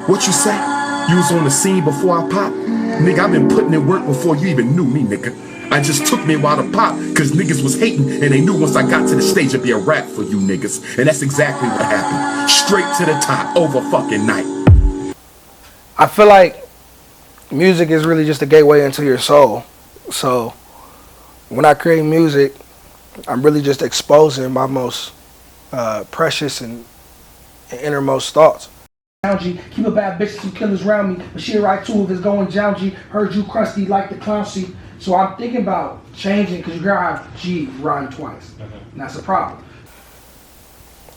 What you say? You was on the scene before I pop? Nigga, I've been putting in work before you even knew me, nigga. I just took me a while to pop, cause niggas was hating, and they knew once I got to the stage it'd be a wrap for you niggas. And that's exactly what happened. Straight to the top, over fucking night. I feel like music is really just a gateway into your soul. So when I create music, I'm really just exposing my most precious and innermost thoughts. Keep a bad bitch, some killers around me, but she right too if it's going Joungy. Heard you crusty like the clowncy. So I'm thinking about changing because you gotta have G rhyme twice. And that's a problem.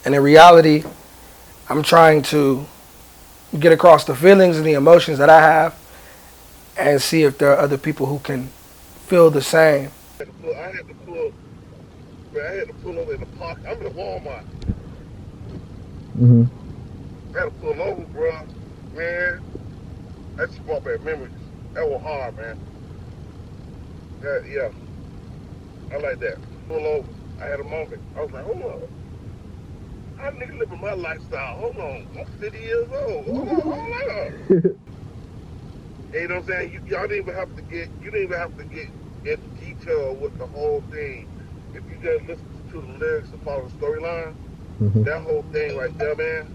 And in reality, I'm trying to get across the feelings and the emotions that I have and see if there are other people who can feel the same. I had to pull over in the park. I'm in Walmart. I had to pull over, bro. Man, that just brought back memories. That was hard, man. Yeah. I like that. Pull over. I had a moment. I was like, hold on. How nigga living my lifestyle? Hold on. I'm 50 years old. Hold on. Hey, you know what I'm saying? You didn't even have to get into detail with the whole thing. If you just listen to the lyrics and follow the storyline, that whole thing right there, man,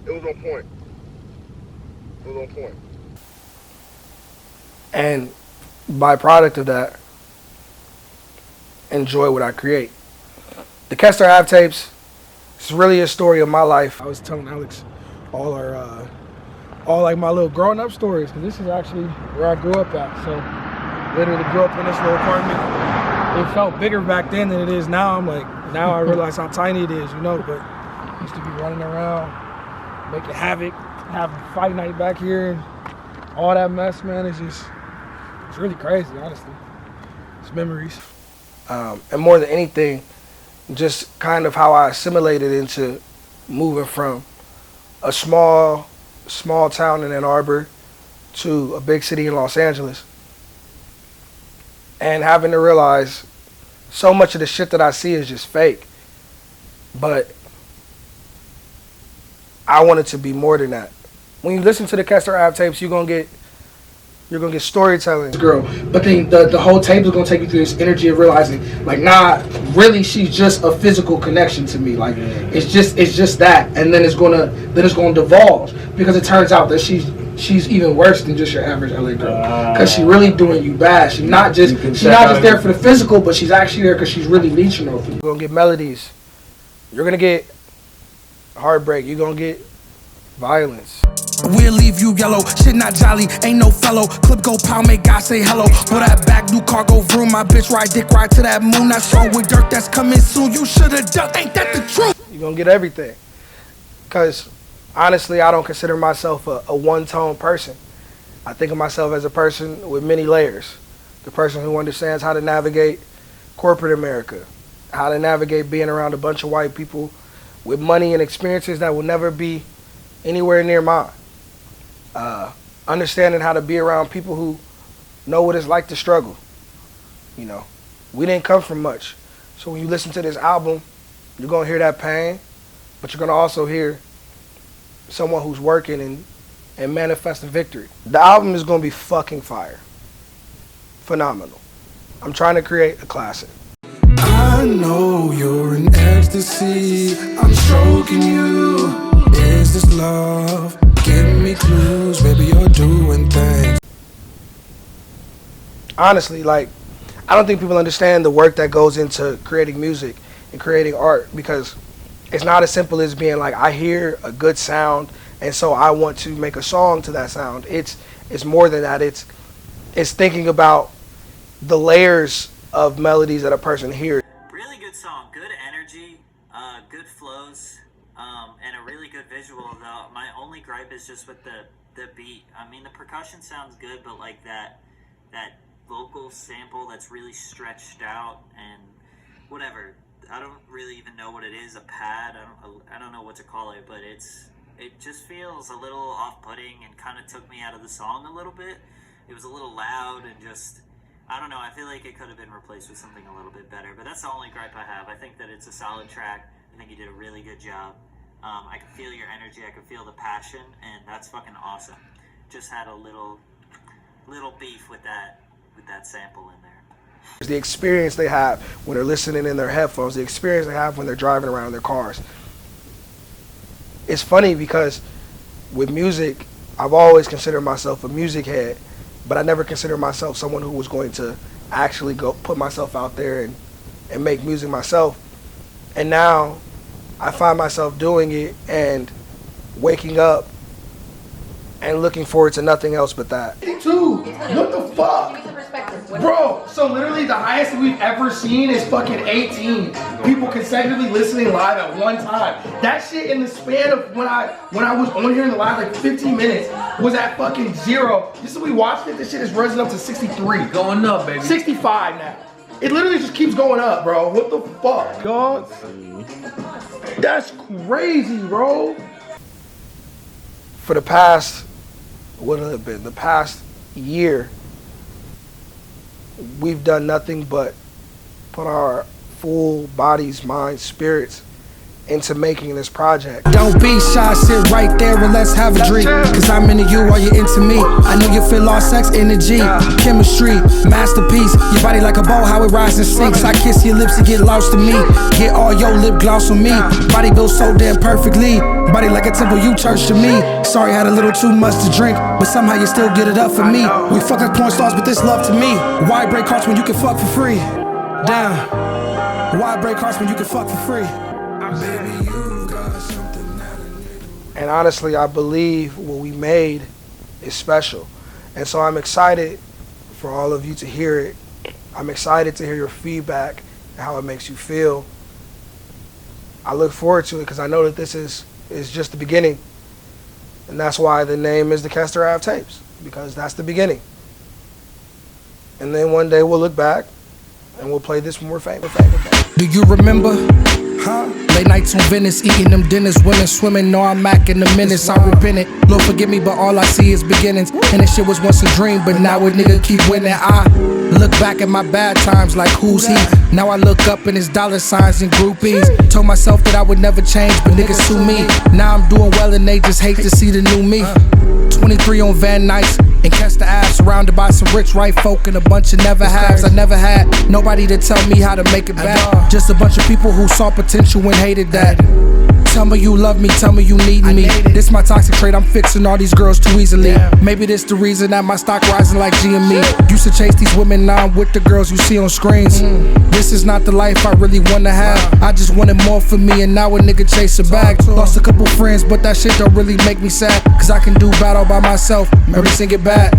it was on point. It was on point. And byproduct of that, enjoy what I create. The Kester Ave Tapes is really a story of my life. I was telling Alex all like my little growing up stories, because this is actually where I grew up at. So literally grew up in this little apartment. It felt bigger back then than it is now. Now I realize how tiny it is, but I used to be running around, making havoc, having fight night back here, and all that mess, man. It's really crazy, honestly. It's memories. And more than anything, just kind of how I assimilated into moving from a small town in Ann Arbor to a big city in Los Angeles. And having to realize so much of the shit that I see is just fake. But I want it to be more than that. When you listen to the Kester Ave Tapes, you're gonna get storytelling. Girl, but then the whole tape is gonna take you through this energy of realizing, really she's just a physical connection to me. It's just that, and then it's gonna divulge, because it turns out that she's even worse than just your average LA girl, because she's really doing you bad. She's not just there for the physical, but she's actually there because she's really leeching over you. You're gonna get melodies. You're gonna get heartbreak. You're gonna get violence. We'll leave you yellow, shit not jolly, ain't no fellow. Clip go pound, make God say hello. Pull that back, new cargo vroom. My bitch ride dick ride to that moon. That song with dirt that's coming soon. You should've done, ain't that the truth? You're gonna get everything. Cause honestly, I don't consider myself a one-tone person. I think of myself as a person with many layers. The person who understands how to navigate corporate America, how to navigate being around a bunch of white people with money and experiences that will never be anywhere near mine. Understanding how to be around people who know what it's like to struggle. We didn't come from much. So when you listen to this album, you're gonna hear that pain, but you're gonna also hear someone who's working and manifesting victory. The album is gonna be fucking fire. Phenomenal. I'm trying to create a classic. I know you're in ecstasy. I'm stroking you. Is this love? Give me clues, baby, you're doing things. Honestly, I don't think people understand the work that goes into creating music and creating art, because it's not as simple as being I hear a good sound and so I want to make a song to that sound. It's more than that. It's thinking about the layers of melodies that a person hears. Really good song, good energy, good flows, and a really good visual. Though my only gripe is just with the beat. I mean, the percussion sounds good, but that vocal sample that's really stretched out and whatever. I don't really even know what it is. A pad. I don't know what to call it, but it just feels a little off-putting and kind of took me out of the song a little bit. It was a little loud and just, I don't know. I feel like it could have been replaced with something a little bit better, but that's the only gripe I have. I think that it's a solid track. I think you did a really good job. I can feel your energy. I can feel the passion, and that's fucking awesome. Just had a little beef with that sample in there. The experience they have when they're listening in their headphones, the experience they have when they're driving around in their cars. It's funny because with music, I've always considered myself a music head, but I never considered myself someone who was going to actually go put myself out there and make music myself. And now I find myself doing it and waking up and looking forward to nothing else but that. Dude, what the fuck? Bro, so literally the highest we've ever seen is fucking 18 people consecutively listening live at one time. That shit in the span of when I was on here in the live, like 15 minutes, was at fucking 0. Just as we watched it, this shit is rising up to 63. Going up, baby. 65 now. It literally just keeps going up, bro. What the fuck, dog? That's crazy, bro. For the past, what has it been? The past year, we've done nothing but put our full bodies, minds, spirits into making this project. Don't be shy, sit right there and let's have a drink. Cause I'm into you while you're into me. I know you feel all sex, energy, chemistry, masterpiece. Your body like a bow, how it rises and sinks. I kiss your lips and get lost in me. Get all your lip gloss on me. Body built so damn perfectly. Body like a temple, you church to me. Sorry, had a little too much to drink, but somehow you still get it up for me. We fuck like porn stars, but this love to me. Why break hearts when you can fuck for free? Damn. Why break hearts when you can fuck for free? And honestly, I believe what we made is special. And so I'm excited for all of you to hear it. I'm excited to hear your feedback and how it makes you feel. I look forward to it because I know that this is just the beginning. And that's why the name is the Kester Ave Tapes, because that's the beginning. And then one day we'll look back and we'll play this when we're famous. Do you remember? Huh? Late nights on Venice, eating them dinners, women swimming. No, I'm back in the minutes. I repented. Lord forgive me, but all I see is beginnings. And this shit was once a dream, but now a nigga keep winning. I look back at my bad times like who's he? Now I look up and it's dollar signs and groupies. Told myself that I would never change, but niggas sue me. Now I'm doing well and they just hate to see the new me. 23 on Van Nuys in Kester Ave, surrounded by some rich white folk and a bunch of never haves. I never had nobody to tell me how to make it back. Just a bunch of people who saw potential and hated that. Tell me you love me, tell me you need me. This my toxic trait, I'm fixing all these girls too easily. Maybe this the reason that my stock rising like GME. Used to chase these women, now I'm with the girls you see on screens. This is not the life I really wanna have. I just wanted more for me and now a nigga chase a bag. Lost a couple friends, but that shit don't really make me sad. Cause I can do battle by myself, every single bad.